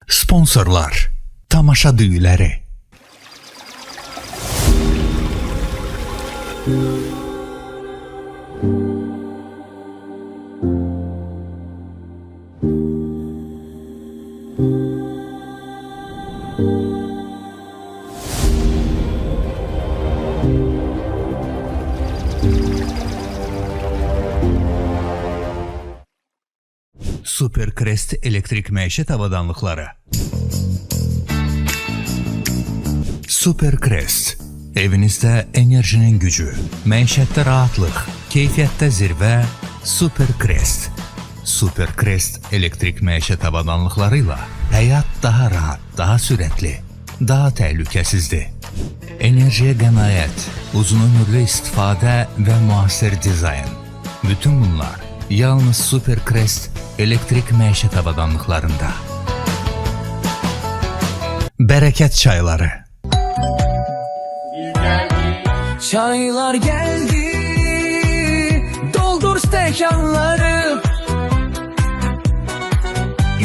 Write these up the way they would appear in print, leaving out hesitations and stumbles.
Sponsorlar, tamaşa düyüləri. Supercrest elektrik məişət avadanlıqları. Supercrest, evinizdə enerjinin gücü, məişətdə rahatlıq, keyfiyyətdə zirvə. Supercrest. Supercrest elektrik məişət avadanlıqları ilə həyat daha rahat, daha sürətli, daha təhlükəsizdir. Enerjiyə qənaət, uzun ömürlü istifadə və müasir dizayn. Bütün bunlar yalnız Supercrest elektrik məişət avadanlıqlarında. Bərəkət çayları. Çaylar geldi, doldur stekanları.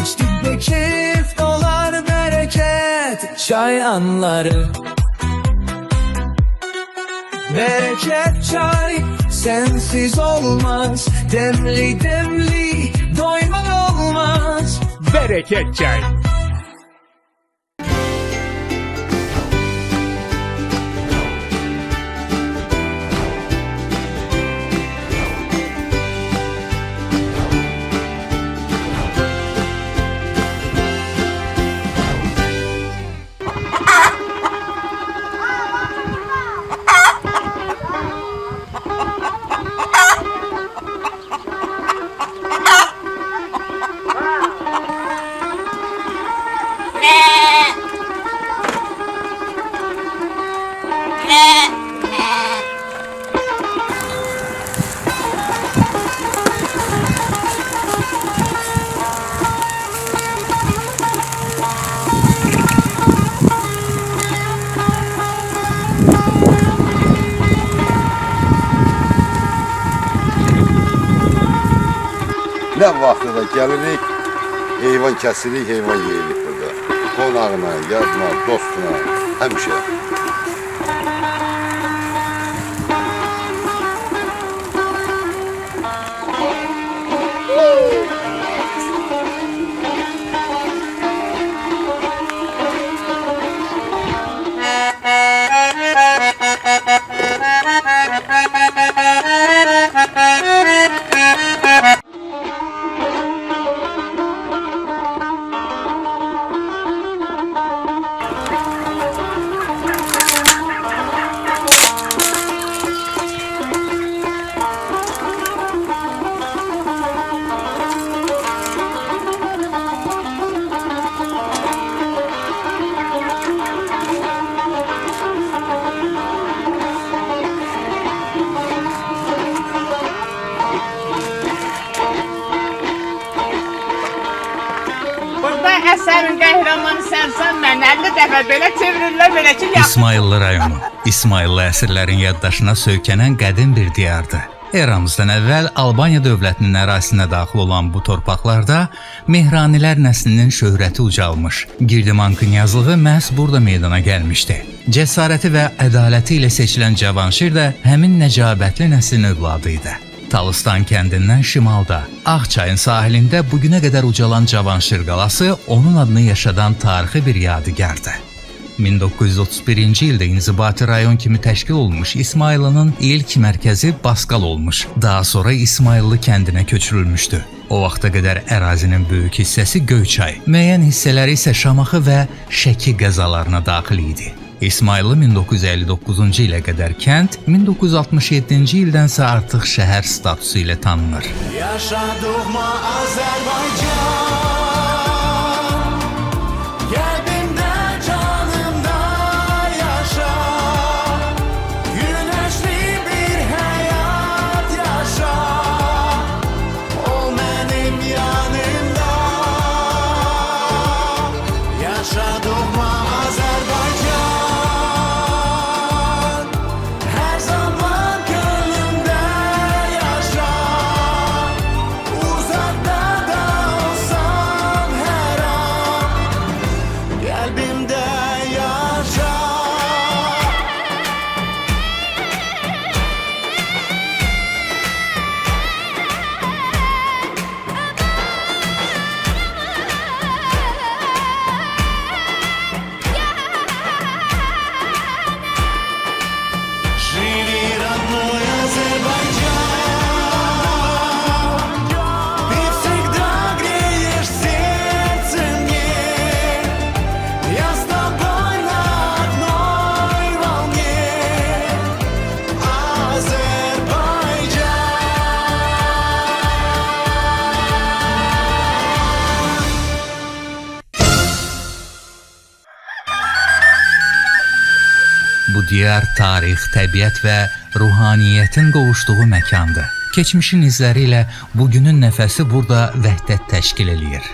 İçtik de keyif dolar bereket. Çay anları. Bereket çay sensiz olmaz. Demli demli doymak olmaz. Bereket çay. Ne vaxtıda gəlirik, heyvan kəsirik, heyvan yeyirik burada. Qonağına, yazma, dostuna, həmişə. Əsərin qəhrəmanı sənsən, mən 50 dəfə belə çevrilirlər, belə ki, İsmayıllı rayonu, İsmayıllı əsrlərin yaddaşına söykənən qədim bir diyardır. Eramızdan əvvəl Albaniya dövlətinin ərazisinə daxil olan bu torpaqlarda Mehranilər nəslinin şöhrəti ucalmış. Girdiman knyazlığı məhz burada meydana gəlmişdi. Cəsarəti və ədaləti ilə seçilən Cavanşir də həmin nəcabətli nəslin övladı idi. Talıstan kəndindən şimalda, Ağçayın sahilində bugünə qədər ucalan Cavanşir qalası onun adını yaşadan tarixi bir yadigardır. 1931-ci ildə inzibati rayon kimi təşkil olmuş İsmayıllının ilk mərkəzi Baskal olmuş. Daha sonra İsmayıllı kəndinə köçürülmüşdü. O vaxta qədər ərazinin böyük hissəsi Göyçay, müəyyən hissələri isə Şamaxı və Şəki qəzalarına daxil idi. İsmayıllı 1959-cu ilə qədər kənd, 1967-ci ildənsə artıq şəhər statusu ilə tanınır. Yaşadığıma Azərbaycan. Uzakta da olsa Bu diyar tarix, təbiət və ruhaniyyətin qovuşduğu məkandır. Keçmişin izləri ilə bugünün nəfəsi burada vəhdət təşkil eləyir.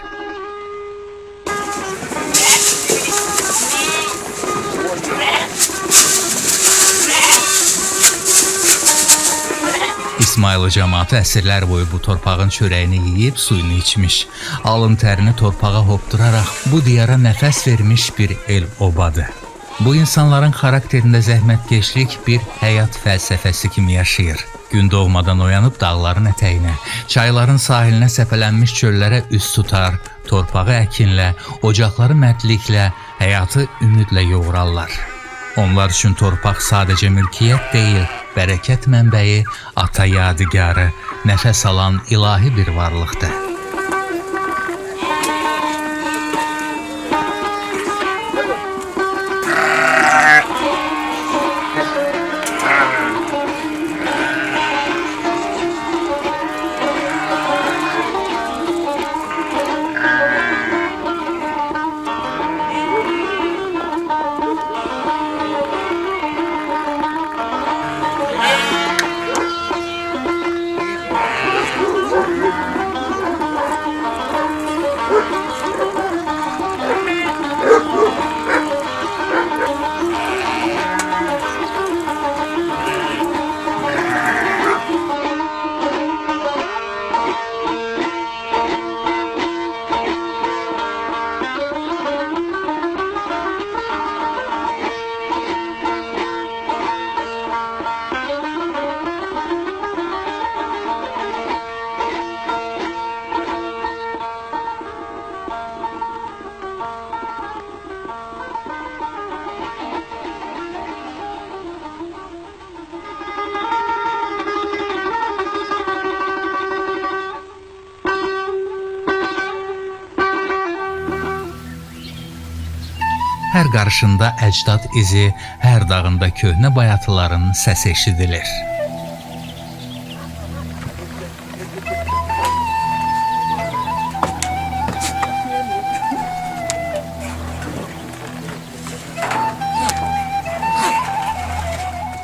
İsmayılı cəmaatı əsrlər boyu bu torpağın çörəyini yeyib, suyunu içmiş, alın tərini torpağa hopduraraq bu diyara nəfəs vermiş bir el-obadır. Bu insanların xarakterində zəhmətkeşlik bir həyat fəlsəfəsi kimi yaşayır. Gün doğmadan oyanıb dağların ətəyinə, çayların sahilinə səpələnmiş çöllərə üz tutar, torpağı əkinlə, ocaqları mərdliklə, həyatı ümidlə yoğurarlar. Onlar üçün torpaq sadəcə mülkiyyət deyil, bərəkət mənbəyi, ata yadigarı, nəfəs alan ilahi bir varlıqdır. Hər qarışında əcdad izi, hər dağında köhnə bayatıların səsi eşidilir.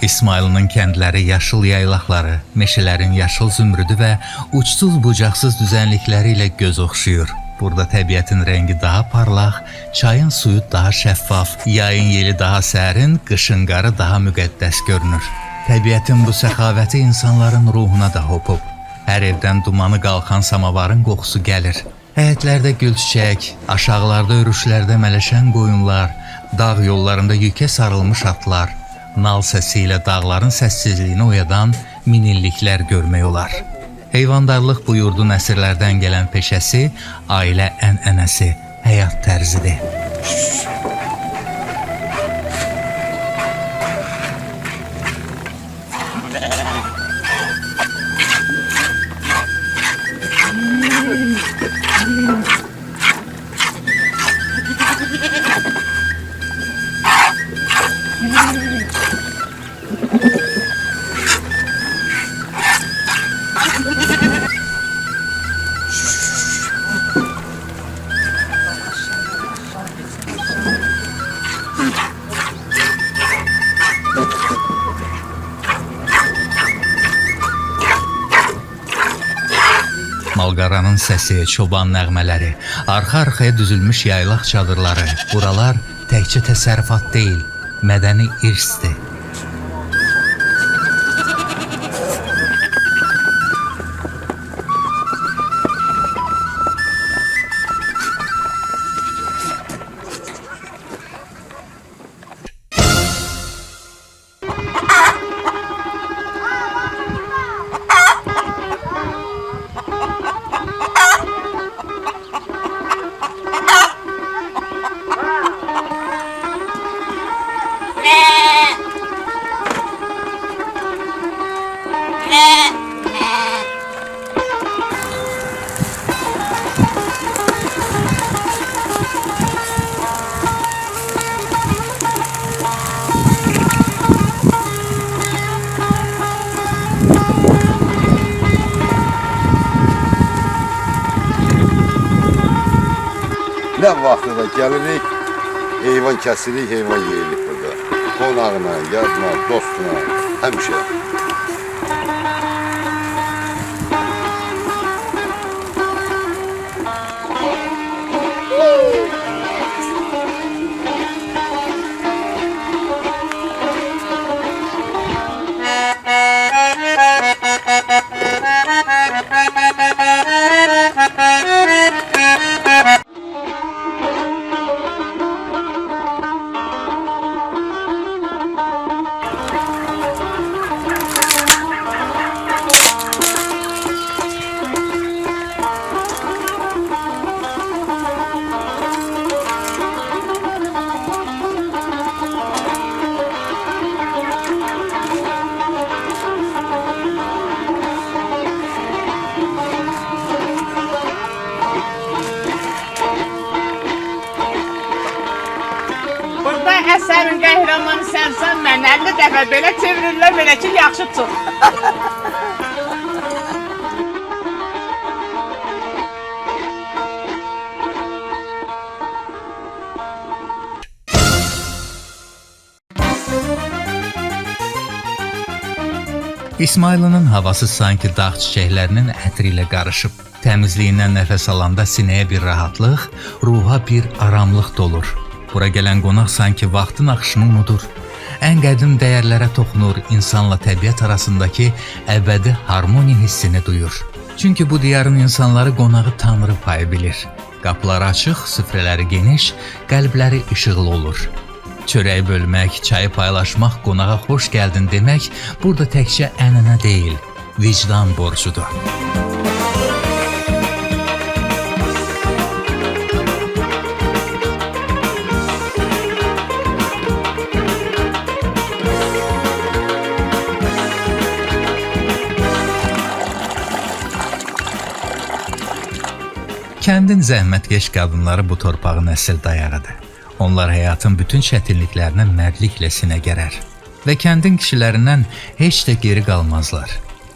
İsmayılının kəndləri yaşıl yaylaqları, meşələrin yaşıl zümrüdü və uçsuz-bucaqsız düzənlikləri ilə göz oxşuyur. Burada təbiətin rəngi daha parlaq, çayın suyu daha şəffaf, yayın yeli daha sərin, qışın qarı daha müqəddəs görünür. Təbiətin bu səxavəti insanların ruhuna da hopub. Hər evdən dumanı qalxan samavarın qoxusu gəlir. Həyətlərdə gül çiçək, aşağılarda örüşlərdə mələşən qoyunlar, dağ yollarında yükə sarılmış atlar, nal səsi ilə dağların səssizliyini oyadan minilliklər görmək olar. Heyvandarlıq bu yurdun əsrlərdən gələn peşəsi, ailə ənənəsi, həyat tərzidir. Malqaranın səsi, çoban nəğmələri, arxa-arxaya düzülmüş yaylaq çadırları, buralar təkcə təsərrüfat deyil, mədəni irsdir. Nə vaxtında gəlirik, heyvan kəsirik, heyvan yeyirik burada. qonağına, yazma, dostuna, həmişə. Burada əsərin qəhrəmanı sənsən, mən 50 dəfə belə çevrilirlər, belə ki, yaxşı çıx. İsmail'ın havası sanki dağ çiçəklərinin ətri ilə qarışıb. Təmizliyindən nəfəs alanda sinəyə bir rahatlıq, ruha bir aramlıq dolur. Bura gələn qonaq sanki vaxtın axışını unudur. Ən qədim dəyərlərə toxunur, insanla təbiət arasındakı əbədi harmoniya hissini duyur. Çünki bu diyarın insanları qonağı Tanrı payı bilir. Qapıları açıq, süfrələri geniş, qəlbləri işıqlı olur. Çörəyi bölmək, çayı paylaşmaq, qonağa xoş gəldin demək burada təkcə ənənə deyil, vicdan borcudur. Kəndin zəhmətkeş qadınları bu torpağın əsl dayağıdır. Onlar həyatın bütün çətinliklərinə mərdliklə sinə gərər və kəndin kişilərindən heç də geri qalmazlar.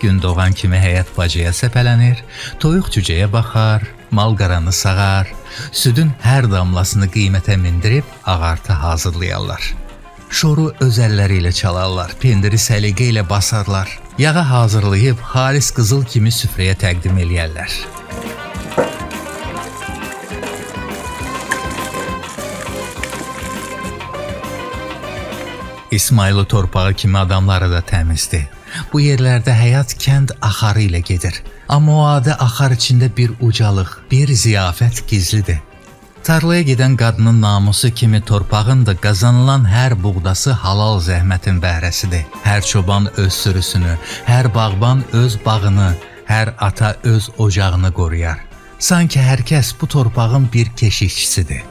Gün doğan kimi həyat bacaya səpələnir, toyuq cücəyə baxar, mal qaranı sağar, südün hər damlasını qiymətə mindirib ağartı hazırlayarlar. Şoru öz əlləri ilə çalarlar, pendiri səliqə ilə basarlar, yağı hazırlayıb xalis qızıl kimi süfrəyə təqdim eləyərlər. İsmail'ı torpağı kimi adamları da təmizdir. Bu yerlərdə həyat kənd axarı ilə gedir. Amma o adi axar içində bir ucalıq, bir ziyafət gizlidir. Tarlaya gedən qadının namusu kimi torpağın da qazanılan hər buğdası halal zəhmətin bəhrəsidir. Hər çoban öz sürüsünü, hər bağban öz bağını, hər ata öz ocağını qoruyar. Sanki hər kəs bu torpağın bir keşikçisidir.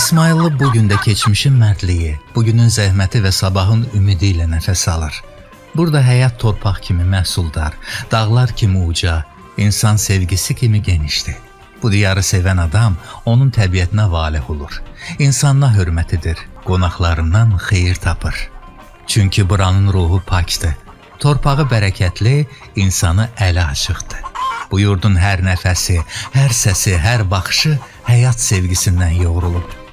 İsmail'lı bugün də keçmişin mərdliyi, bugünün zəhməti və sabahın ümidi ilə nəfəs alır. Burada həyat torpaq kimi məhsuldar, dağlar kimi uca, insan sevgisi kimi genişdir. Bu diyarı sevən adam onun təbiətinə valeh olur. İnsanına hörmət edir, qonaqlarından xeyir tapır. Çünki buranın ruhu pakdır. Torpağı bərəkətli, insanı əli açıqdır. Bu yurdun hər nəfəsi, hər səsi, hər baxışı həyat sevgisindən yoğrulub.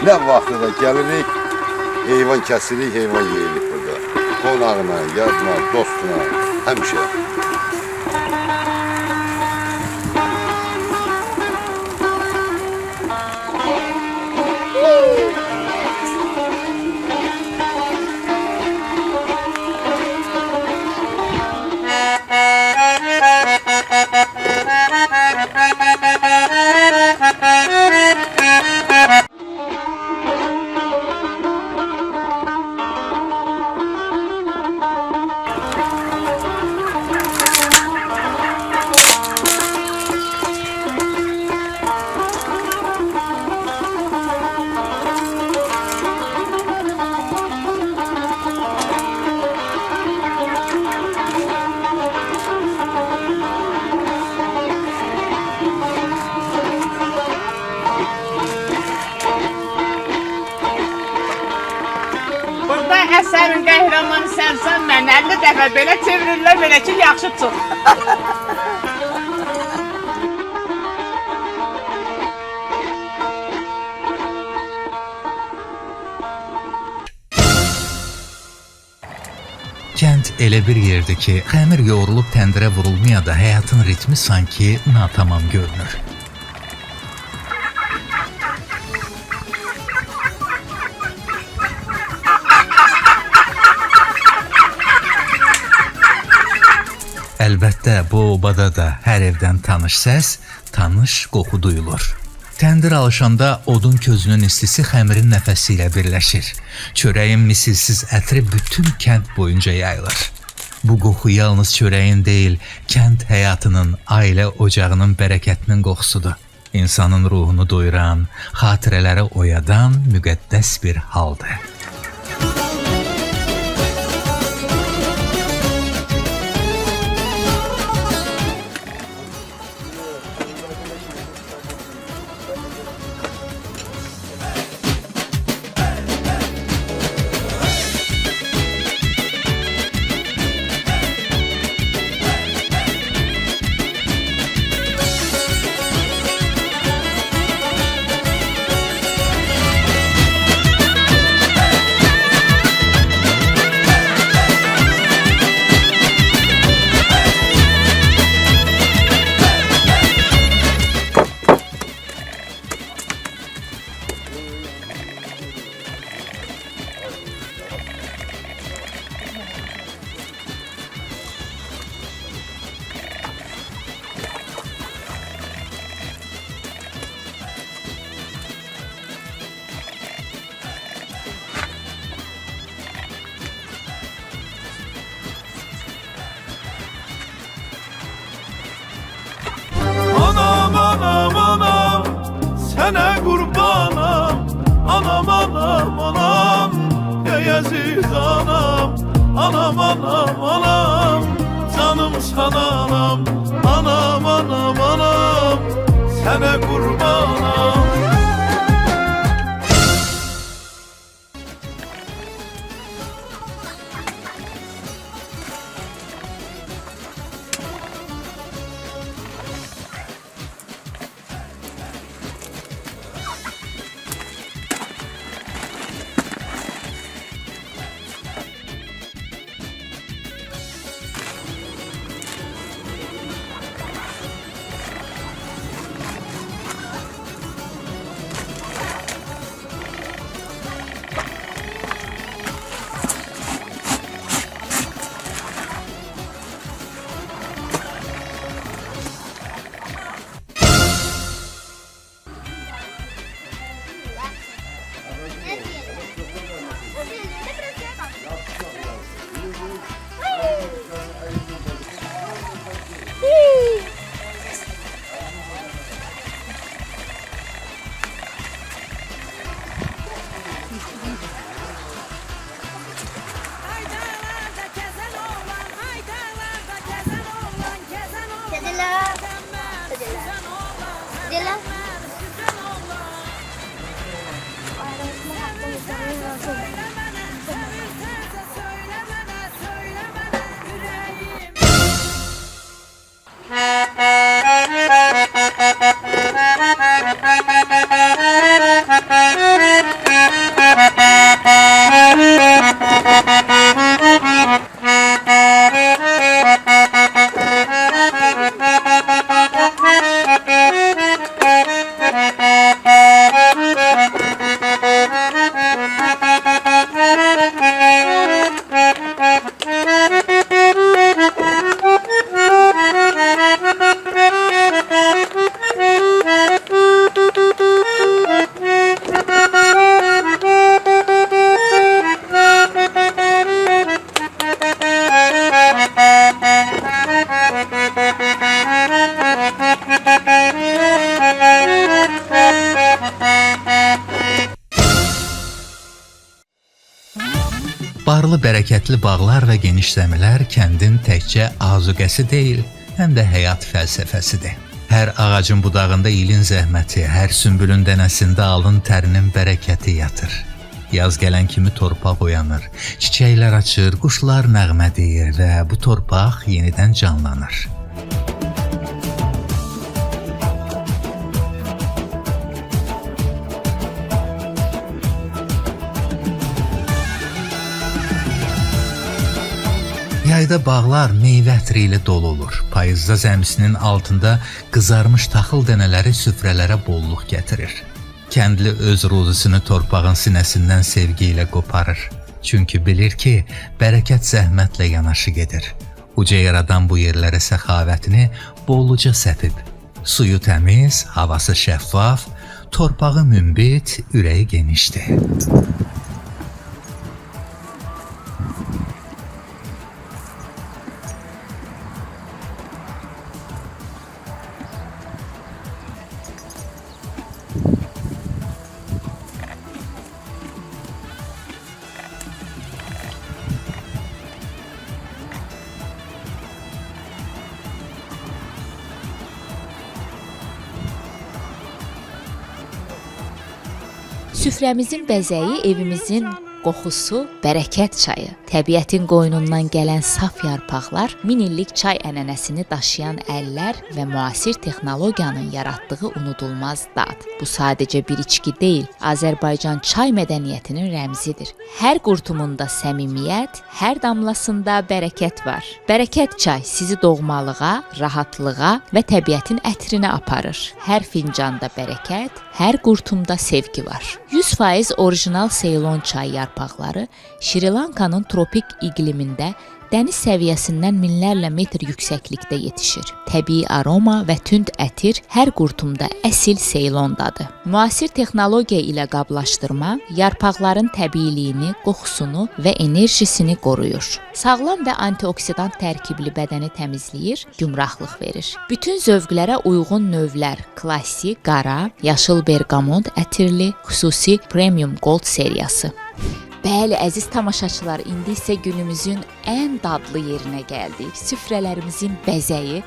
Nə vaxtı da gəlirik, heyvan kəsirik, heyvan yeyirik burada. Qonağına, yadına, dostuna, həmişə. Burada əsərin qəhrəmanı sənsən, mən 50 dəfə belə çevirirlər, belə ki, yaxşı çıx. Kənd elə bir yerdir ki, xəmir yoğrulub təndirə vurulmaya da həyatın ritmi sanki natamam görünür. Əlbəttə, bu obada da hər evdən tanış səs, tanış qoxu duyulur. Təndir alışanda odun közünün istisi xəmirin nəfəsi ilə birləşir. Çörəyin misilsiz ətri bütün kənd boyunca yayılır. Bu qoxu yalnız çörəyin deyil, kənd həyatının, ailə ocağının bərəkətinin qoxusudur. İnsanın ruhunu doyuran, xatirələri oyadan müqəddəs bir haldır. Anam anam anam sana kurbanam. Anam anam anam ya Yazid anam. Anam anam anam canım sana anam. Anam anam anam sana kurbanam. Barlı bərəkətli bağlar və geniş zəmilər kəndin təkcə azuqəsi deyil, həm də həyat fəlsəfəsidir. Hər ağacın budağında ilin zəhməti, hər sümbülün dənəsində alın tərinin bərəkəti yatır. Yaz gələn kimi torpaq oyanır, çiçəklər açır, quşlar nəğmə deyir və bu torpaq yenidən canlanır. Yayda bağlar meyvə ətri ilə dolu olur. Payızda zəmisinin altında qızarmış taxıl dənələri süfrələrə bolluq gətirir. Kəndli öz ruzisini torpağın sinəsindən sevgi ilə qoparır. Çünki bilir ki, bərəkət zəhmətlə yanaşı gedir. Uca yaradan bu yerlərə səxavətini bolluca səpib. Suyu təmiz, havası şəffaf, torpağı münbit, ürəyi genişdir. Süfrəmizin bəzəyi, evimizin qoxusu, bərəkət çayı, təbiətin qoynundan gələn saf yarpaqlar, 1000 illik çay ənənəsini daşıyan əllər və müasir texnologiyanın yaratdığı unudulmaz dad. Bu sadəcə bir içki deyil, Azərbaycan çay mədəniyyətinin rəmzidir. Hər qurtumunda səmimiyyət, hər damlasında bərəkət var. Bərəkət çay sizi doğmalığa, rahatlığa və təbiətin ətrinə aparır. Hər fincanda bərəkət, hər qurtumda sevgi var. 100% orijinal Ceylon çay yarpaqları Şri Lankanın tropik iqlimində dəniz səviyyəsindən minlərlə metr yüksəklikdə yetişir. Təbii aroma və tünd ətir hər qurtumda əsil Ceylondadır. Müasir texnologiya ilə qablaşdırma yarpaqların təbiiliyini, qoxusunu və enerjisini qoruyur. Sağlam və antioksidant tərkibli bədəni təmizləyir, gümrahlıq verir. Bütün zövqlərə uyğun növlər klassik, qara, yaşıl berqamot ətirli, xüsusi Premium Gold seriyası. Bəli, əziz tamaşaçılar, indi isə günümüzün ən dadlı yerinə gəldik. Süfrələrimizin bəzəyi,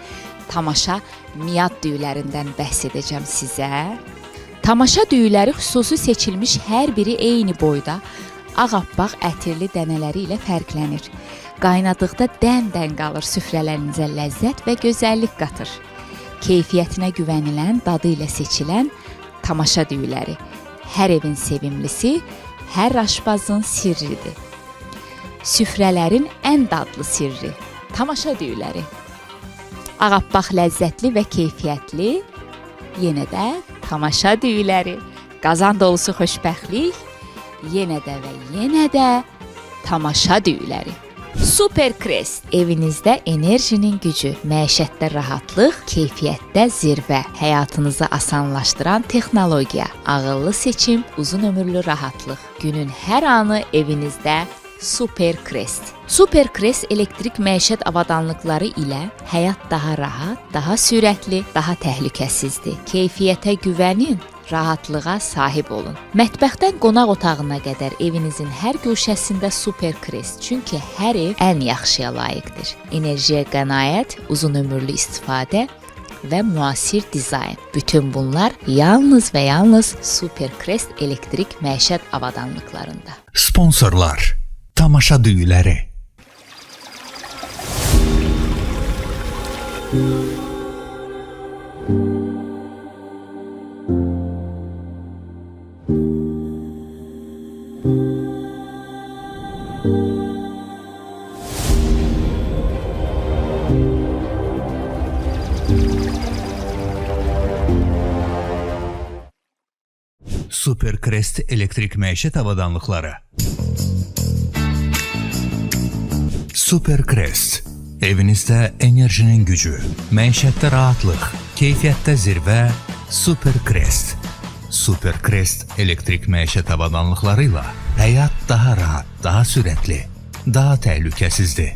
tamaşa miyad düyülərindən bəhs edəcəm sizə. Tamaşa düyüləri xüsusi seçilmiş hər biri eyni boyda, ağappaq ətirli dənələri ilə fərqlənir. Qaynadıqda dən-dən qalır, süfrələrinizə ləzzət və gözəllik qatır. Keyfiyyətinə güvənilən, dadı ilə seçilən tamaşa düyüləri. Hər evin sevimlisi, hər aşpazın sirridir. Süfrələrin ən dadlı sirri, tamaşa düyüləri. Ağappaq ləzzətli və keyfiyyətli, yenə də tamaşa düyüləri. Qazan dolusu xoşbəxtlik, yenə də tamaşa düyüləri. Super Crest, evinizdə enerjinin gücü, məişətdə rahatlıq, keyfiyyətdə zirvə, həyatınızı asanlaşdıran texnologiya, ağıllı seçim, uzun ömürlü rahatlıq. Günün hər anı evinizdə Super Crest. Super Crest elektrik məişət avadanlıqları ilə həyat daha rahat, daha sürətli, daha təhlükəsizdir. Keyfiyyətə güvənin, rahatlığa sahib olun. Mətbəxdən qonaq otağına qədər evinizin hər güşəsində Super Crest, çünki hər ev ən yaxşıya layiqdir. Enerjiyə qənaət, uzun ömürlü istifadə və müasir dizayn. Bütün bunlar yalnız və yalnız Super Crest elektrik məişət avadanlıqlarında. Sponsorlar, tamaşa düyüləri. Super Crest elektrik məişət avadanlıqları. Super Crest. Evinizdə enerjinin gücü, məişətdə rahatlıq, keyfiyyətdə zirvə. Super Crest. Super Crest elektrik məişət avadanlıqları ilə həyat daha rahat, daha sürətli, daha təhlükəsizdir.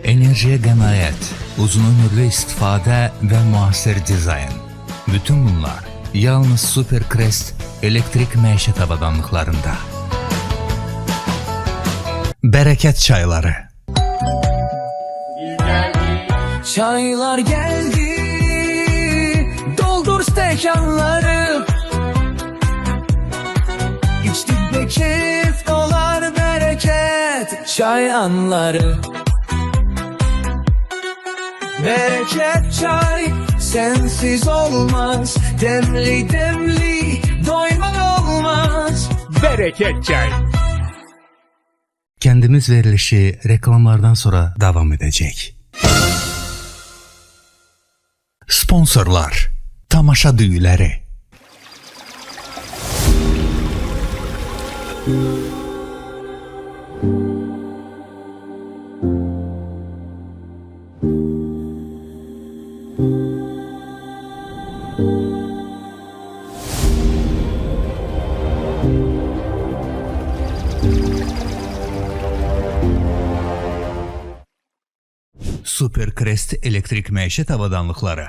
Enerjiyə qənaət, uzun ömürlü istifadə və müasir dizayn. Bütün bunlar yalnız Super Crest elektrik məişət avadanlıqlarında. Bərəkət çayları. Çaylar geldi, doldur stekanları. İçtik de keyif dolar bereket, çay anları. Bereket çay sensiz olmaz, demli demli doymak olmaz. Bereket çay. Kəndimiz verilişi reklamlardan sonra davam edəcək. Sponsorlar, tamaşa düyüləri. Supercrest elektrik məişət avadanlıqları.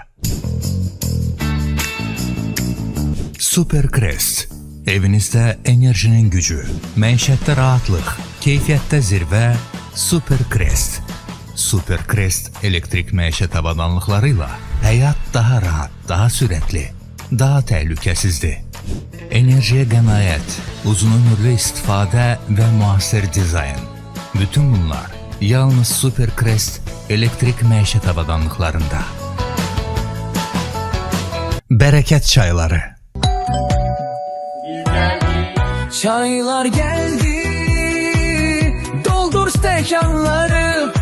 Supercrest. Evinizdə enerjinin gücü, məişətdə rahatlıq, keyfiyyətdə zirvə. Supercrest. Supercrest elektrik məişət avadanlıqları ilə həyat daha rahat, daha sürətli, daha təhlükəsizdir. Enerjiyə qənaət, uzun ömürlü istifadə və müasir dizayn. Bütün bunlar yalnız Supercrest elektrik məişət avadanlıqlarında. Bərəkət çayları. Çaylar geldi, doldur stekanları.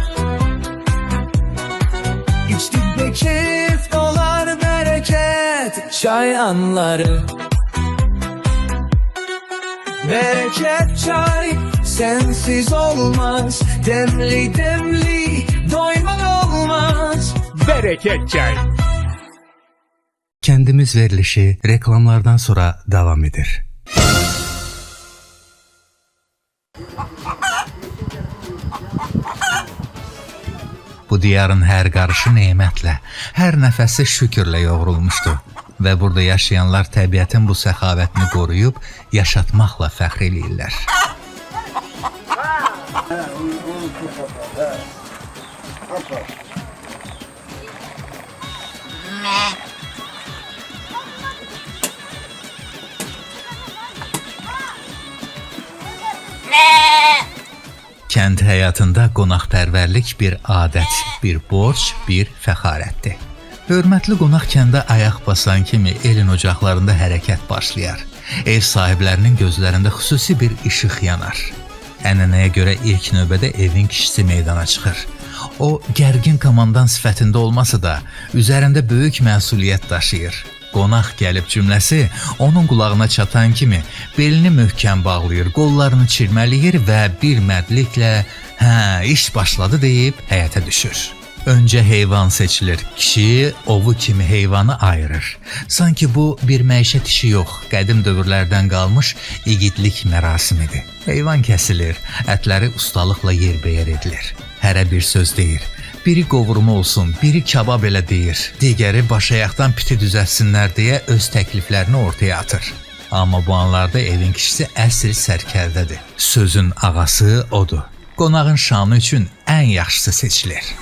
İçtik de keyif dolar bereket, çay anları. Bereket çay sensiz olmaz, demli demli doymak olmaz. Bereket çay. Kəndimiz verilişi reklamlardan sonra davam edir. Bu diyarın hər qarışı nemətlə, hər nəfəsi şükürlə yoğrulmuşdu və burada yaşayanlar təbiətin bu səxavətini qoruyub yaşatmaqla fəxr eləyirlər. Kənd həyatında qonaqpərvərlik bir adət, bir borc, bir fəxarətdir. Hörmətli qonaq kəndə ayaq basan kimi elin ocaqlarında hərəkət başlayar. Ev sahiblərinin gözlərində xüsusi bir işıq yanar. Ənənəyə görə ilk növbədə evin kişisi meydana çıxır. O, gərgin komandan sifətində olmasa da, üzərində böyük məsuliyyət daşıyır. Qonaq gəlib cümləsi onun qulağına çatan kimi belini möhkəm bağlayır, qollarını çirməliyir və bir mərdliklə "Hə, iş başladı" deyib həyətə düşür. Öncə heyvan seçilir. Kişi ovu kimi heyvanı ayırır. Sanki bu bir məişət işi yox, qədim dövrlərdən qalmış igidlik mərasimidir. Heyvan kəsilir, ətləri ustalıqla yerbəyər edilir. Hərə bir söz deyir. Biri qovurma olsun, biri kabab elə deyir. Digəri başayaqdan piti düzəltsinlər deyə öz təkliflərini ortaya atır. Amma bu anlarda evin kişisi əsl sərkərdədir. Sözün ağası odur. Qonağın şanı üçün ən yaxşısı seçilir.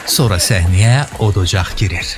Sonra səhnəyə odocaq girir.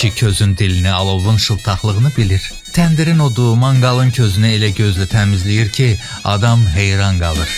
Kişi közün dilini, alovun şıltaqlığını bilir. Təndirin odu, manqalın közünü elə gözlə təmizləyir ki, adam heyran qalır.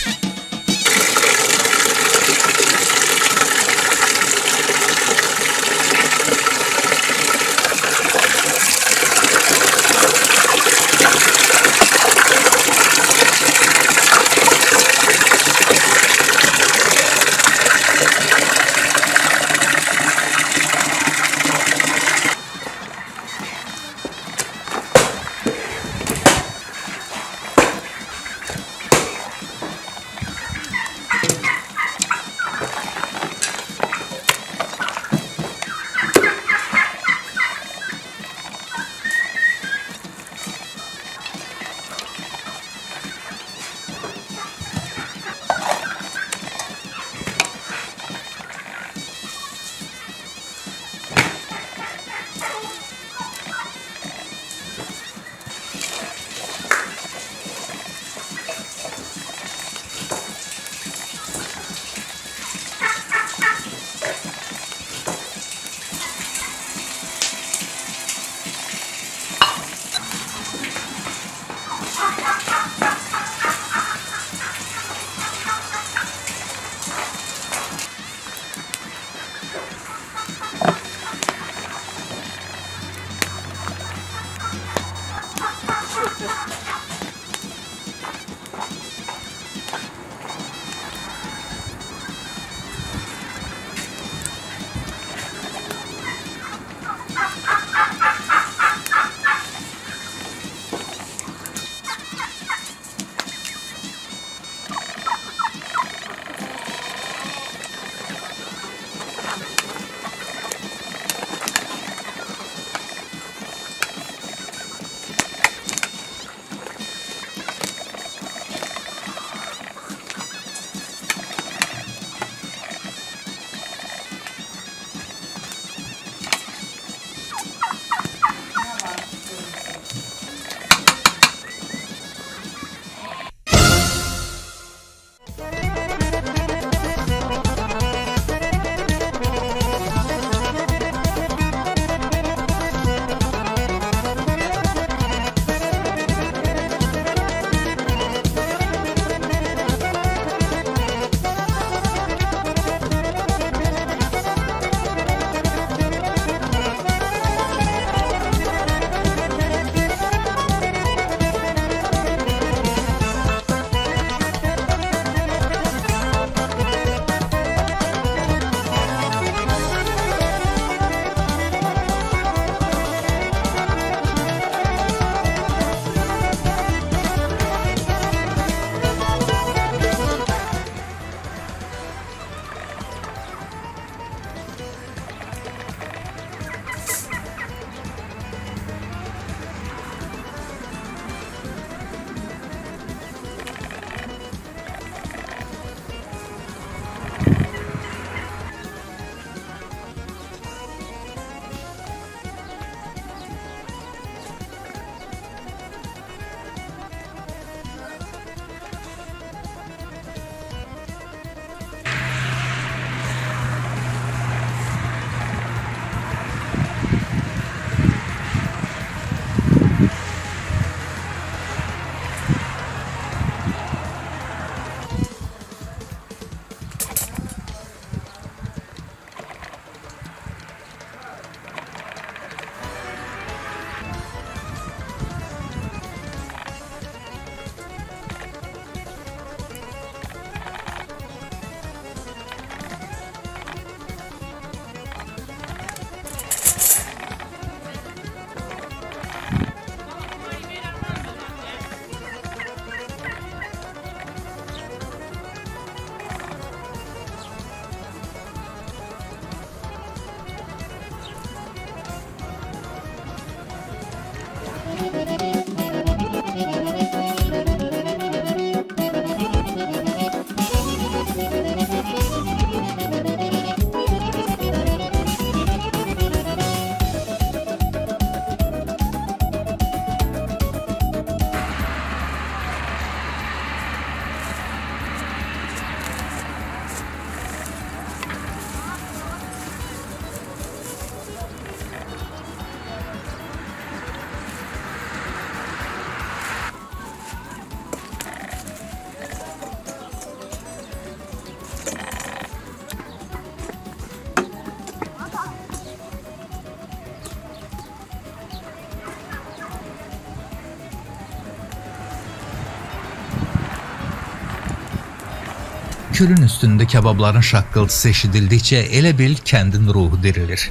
Külün üstündə kebabların şaqqıltısı eşidildikcə elə bil kəndin ruhu dirilir.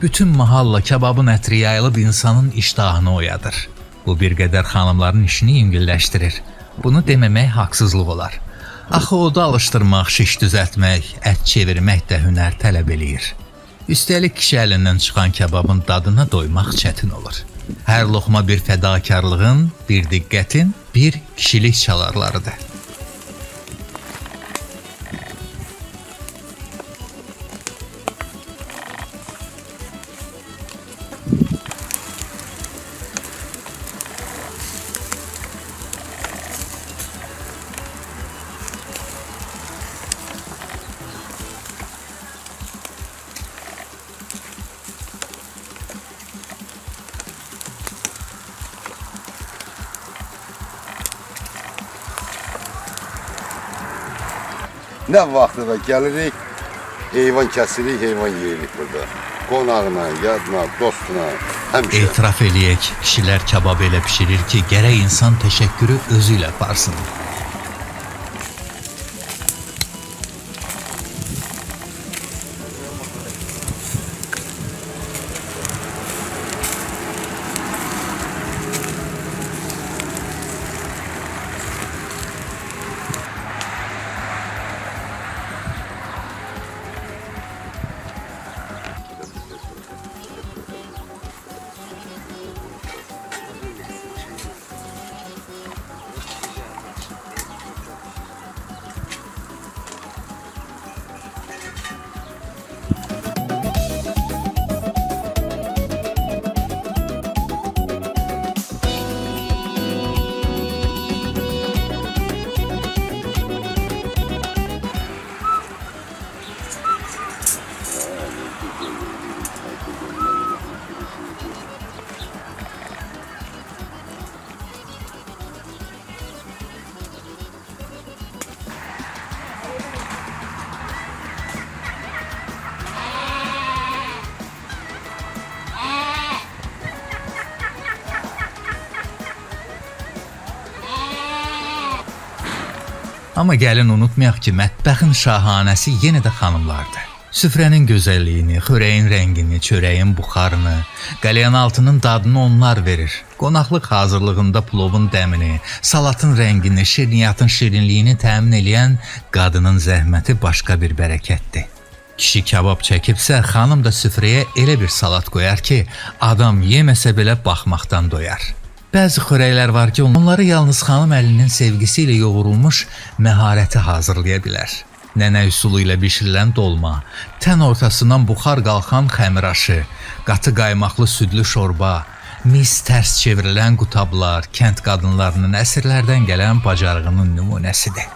Bütün mahalla kebabın ətri yayılıb insanın iştahını oyadır. Bu bir qədər xanımların işini yüngülləşdirir. Bunu deməmək haqsızlıq olar. Axı oda alışdırmaq, şiş düzəltmək, ət çevirmək də hünər tələb eləyir. Üstəlik kişi əlindən çıxan kebabın dadına doymaq çətin olur. Hər loxma bir fədakarlığın, bir diqqətin, bir kişilik çalarlarıdır. Nə vaxtı da gəlirik, heyvan kəsirik, heyvan yeyirik burada. Qonağına, yadına, dostuna, həmişə. Etiraf eləyək, kişilər kebab elə pişirir ki, gərək insan təşəkkürü özü ilə aparsın. Amma gəlin unutmayaq ki, mətbəxin şahanəsi yenə də xanımlardır. Süfrənin gözəlliyini, xörəyin rəngini, çörəyin buxarını, qəlyanaltının dadını onlar verir. Qonaqlıq hazırlığında plovun dəmini, salatın rəngini, şirniyyatın şirinliyini təmin eləyən qadının zəhməti başqa bir bərəkətdir. Kişi kebab çəkibsə, xanım da süfrəyə elə bir salat qoyar ki, adam yeməsə belə baxmaqdan doyar. Bəzi xörəklər var ki, onları yalnız xanım əlinin sevgisi ilə yoğurulmuş məharəti hazırlaya bilər. Nənə üsulu ilə bişirilən dolma, tən ortasından buxar qalxan xəmiraşı, qatı qaymaqlı südlü şorba, mis tərs çevrilən qutablar kənd qadınlarının əsrlərdən gələn bacarığının nümunəsidir.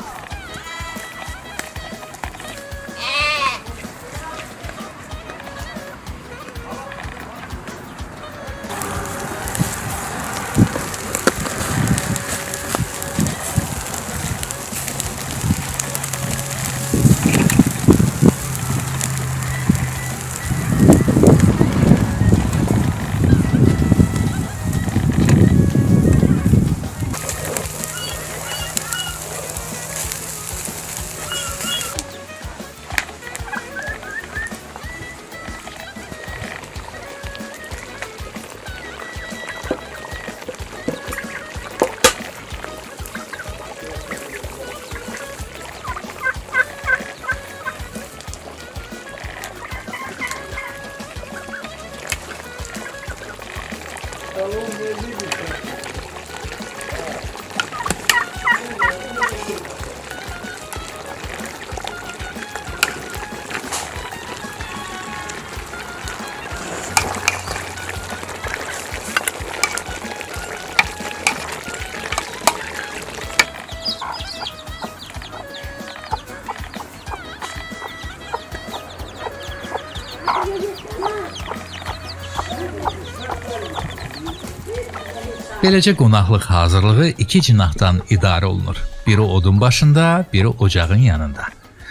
Beləcə qonaqlıq hazırlığı iki cinahdan idarə olunur. Biri odun başında, biri ocağın yanında.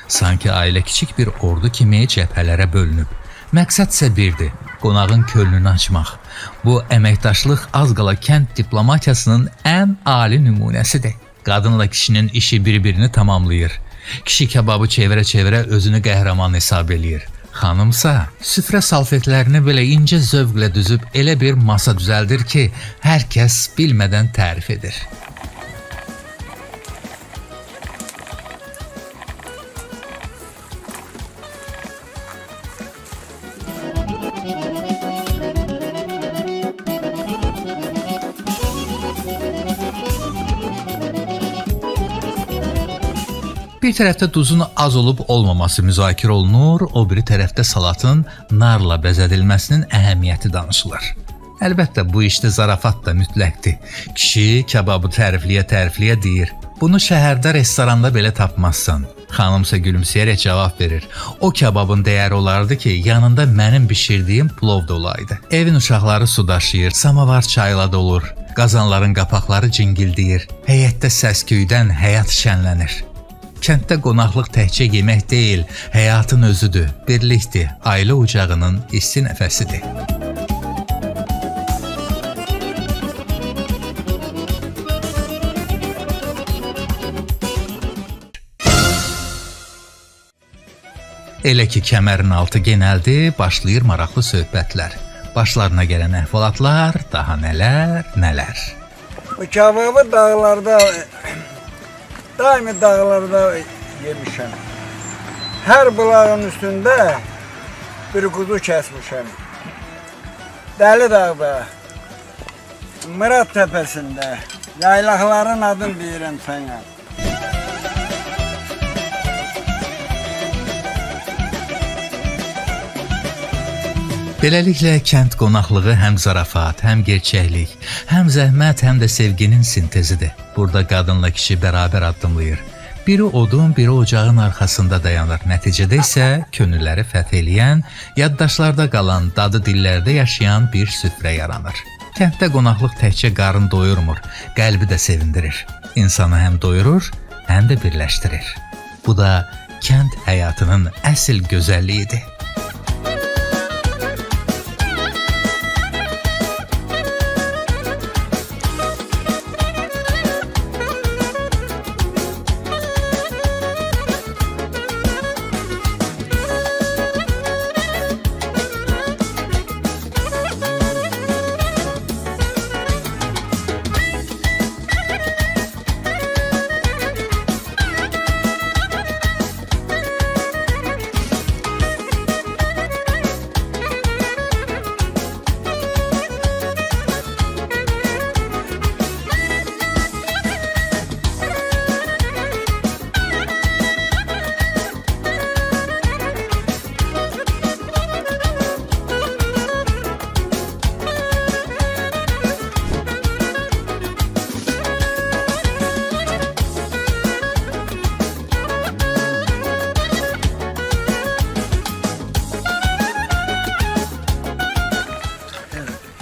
Sanki ailə kiçik bir ordu kimi cəbhələrə bölünüb. Məqsəd isə birdir, qonağın könlünü açmaq. Bu əməkdaşlıq az qala kənd diplomatiyasının ən ali nümunəsidir. Qadınla kişinin işi bir-birini tamamlayır. Kişi kebabı çevirə-çevirə özünü qəhrəman hesab eləyir. Xanımsa süfrə salfetlərini belə incə zövqlə düzüb elə bir masa düzəldir ki, hər kəs bilmədən tərif edir. Bir tərəfdə duzun az olub olmaması müzakirə olunur, o biri tərəfdə salatın narla bəzədilməsinin əhəmiyyəti danışılır. Əlbəttə bu işdə zarafat da mütləqdir. Kişi kebabı tərifləyə deyir. Bunu şəhərdə restoranda belə tapmazsan. Xanımsa gülümsəyərək cavab verir. O kebabın dəyəri olardı ki, yanında mənim bişirdiyim plov da olaydı. Evin uşaqları su daşıyır, samavar çayla dolur. Qazanların qapaqları cingildəyir. Həyətdə səsküydən həyat şənlənir. Kənddə qonaqlıq təkcə yemək deyil, həyatın özüdür, birlikdir, ailə ocağının isti nəfəsidir. Elə ki, kəmərin altı genəldir, başlayır maraqlı söhbətlər. Başlarına gələn əhvalatlar, daha nələr. Bu kebabı dağlarda, daimi dağlarda yemişəm. Hər bulağın üstündə bir quzu kəsmişəm. Dəli dağda, Mırad təpəsində, yaylaqların adını deyirəm sənə. Beləliklə, kənd qonaqlığı həm zarafat, həm gerçəklik, həm zəhmət, həm də sevginin sintezidir. Burada qadınla kişi bərabər addımlayır. Biri odun, biri ocağın arxasında dayanır. Nəticədə isə könülləri fəth eləyən, yaddaşlarda qalan, dadı dillərdə yaşayan bir süfrə yaranır. Kənddə qonaqlıq təkcə qarın doyurmur, qəlbi də sevindirir. İnsanı həm doyurur, həm də birləşdirir. Bu da kənd həyatının əsl gözəlliyidir.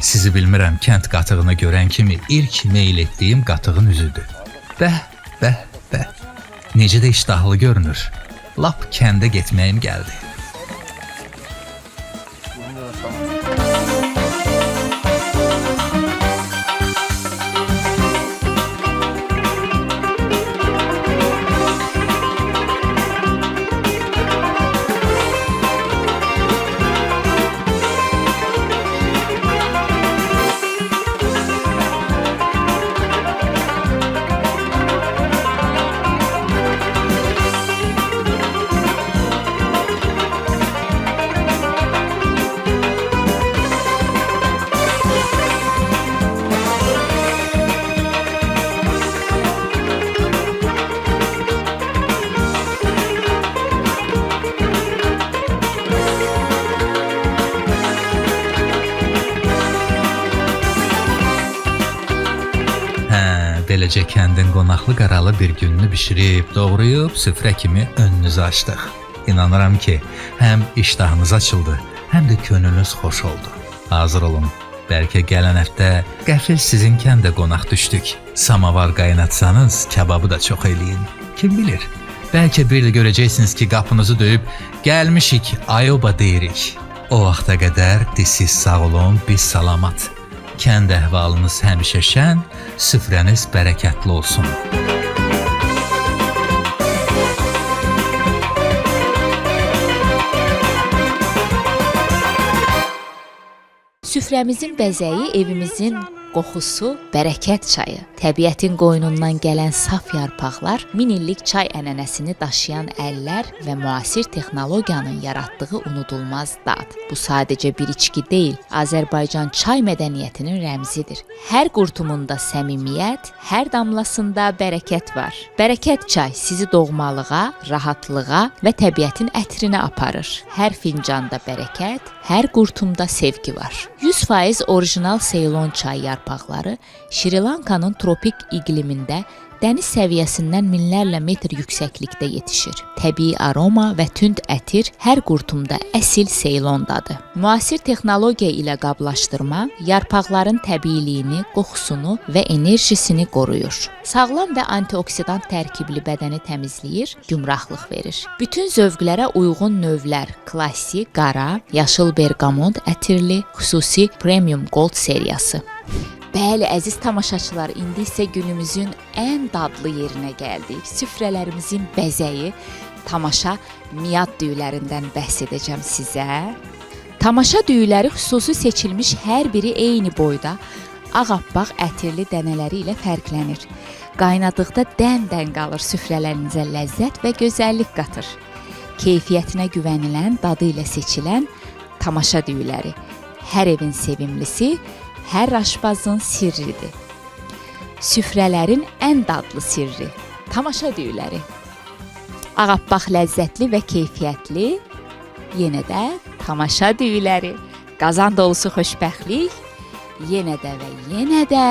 Sizi bilmirəm, kənd qatığını görən kimi ilk meyl etdiyim qatığın üzüdür. Bəh. Necə də iştahlı görünür. Lap kəndə getməyim gəldi. Beləcə kəndin qonaqlı qaralı bir gününü bişirib, doğrayıb, süfrə kimi önünüzü açdıq. İnanıram ki, həm iştahınız açıldı, həm də könlünüz xoş oldu. Hazır olun, bəlkə gələn həftə qəfil sizin kəndə qonaq düşdük. Samavar qaynatsanız, kebabı da çox eləyin. Kim bilir, bəlkə bir də görəcəksiniz ki, qapınızı döyüb, gəlmişik, ayoba deyirik. O vaxta qədər siz sağ olun, biz salamat. Kənd əhvalınız həmişə şən, süfrəniz bərəkətli olsun. Süfrəmizin bəzəyi, evimizin qoxusu, bərəkət çayı. Təbiətin qoynundan gələn saf yarpaqlar, 1000 illik çay ənənəsini daşıyan əllər və müasir texnologiyanın yaratdığı unudulmaz dad. Bu sadəcə bir içki deyil, Azərbaycan çay mədəniyyətinin rəmzidir. Hər qurtumunda səmimiyyət, hər damlasında bərəkət var. Bərəkət çay sizi doğmalığa, rahatlığa və təbiətin ətrinə aparır. Hər fincanda bərəkət, hər qurtumda sevgi var. 100% orijinal Ceylon çay yarpaqları Şri Lankanın tropik iqlimində dəniz səviyyəsindən minlərlə metr yüksəklikdə yetişir. Təbii aroma və tünd ətir hər qurtumda əsil Ceylon dadı. Müasir texnologiya ilə qablaşdırma yarpaqların təbiiliyini, qoxusunu və enerjisini qoruyur. Sağlam və antioksidant tərkibli bədəni təmizləyir, gümrahlıq verir. Bütün zövqlərə uyğun növlər: klassik, qara, yaşıl berqamot ətirli, xüsusi premium gold seriyası. Bəli, əziz tamaşaçılar, indi isə günümüzün ən dadlı yerinə gəldik. Süfrələrimizin bəzəyi, tamaşa miyad düyülərindən bəhs edəcəm sizə. Tamaşa düyüləri xüsusi seçilmiş hər biri eyni boyda, ağappaq ətirli dənələri ilə fərqlənir. Qaynadıqda dən-dən qalır, süfrələrinizə ləzzət və gözəllik qatır. Keyfiyyətinə güvənilən, dadı ilə seçilən tamaşa düyüləri. Hər evin sevimlisi, hər aşpazın sirridir. Süfrələrin ən dadlı sirri, tamaşa düyüləri. Ağappaq ləzzətli və keyfiyyətli, yenə də tamaşa düyüləri. Qazan dolusu xoşbəxtlik, yenə də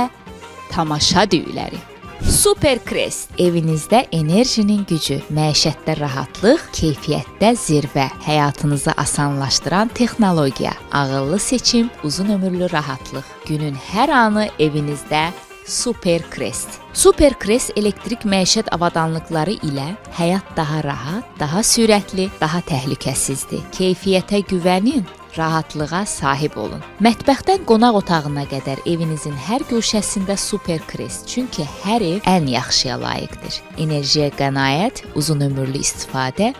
tamaşa düyüləri. Super Crest, evinizdə enerjinin gücü, məişətdə rahatlıq, keyfiyyətdə zirvə, həyatınızı asanlaşdıran texnologiya, ağıllı seçim, uzun ömürlü rahatlıq. Günün hər anı evinizdə Super Crest. Super Crest elektrik məişət avadanlıqları ilə həyat daha rahat, daha sürətli, daha təhlükəsizdir. Keyfiyyətə güvənin, rahatlığa sahib olun. Mətbəxdən qonaq otağına qədər evinizin hər güşəsində Super Crest. Çünki hər ev ən yaxşıya layiqdir. Enerjiyə qənaət, uzun ömürlü istifadə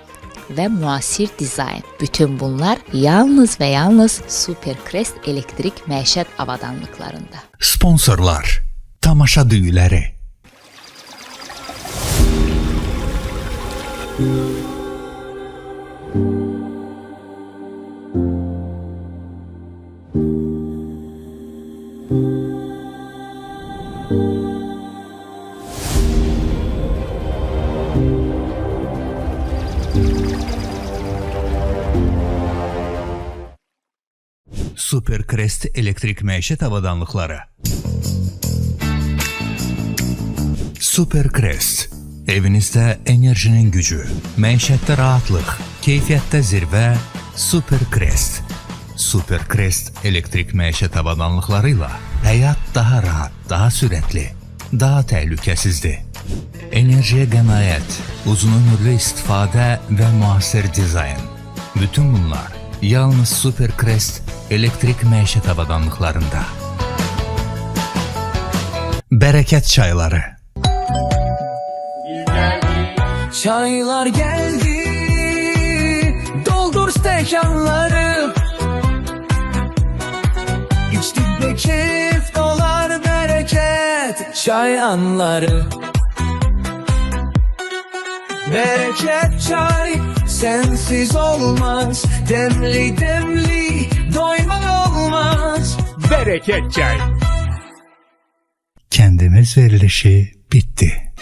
və müasir dizayn. Bütün bunlar yalnız və yalnız Super Crest elektrik məişət avadanlıqlarında. Sponsorlar: Tamaşa düyüləri. Super Crest elektrik məişət avadanlıqları. Super Crest, evinizdə enerjinin gücü, məişətdə rahatlıq, keyfiyyətdə zirvə. Super Crest. Super Crest elektrik məişət avadanlıqları ilə həyat daha rahat, daha sürətli, daha təhlükəsizdir. Enerjiyə qənaət, uzun ömürlü istifadə və müasir dizayn. Bütün bunlar yalnız Super Crest elektrik məişət avadanlıqlarında. Bərəkət çayları. Çaylar geldi, doldur stekanları. İçtik de keyif dolar bereket, çay anları. Bereket çay sensiz olmaz, demli demli doymak olmaz. Bereket çay. Kendimiz verilişi bitti.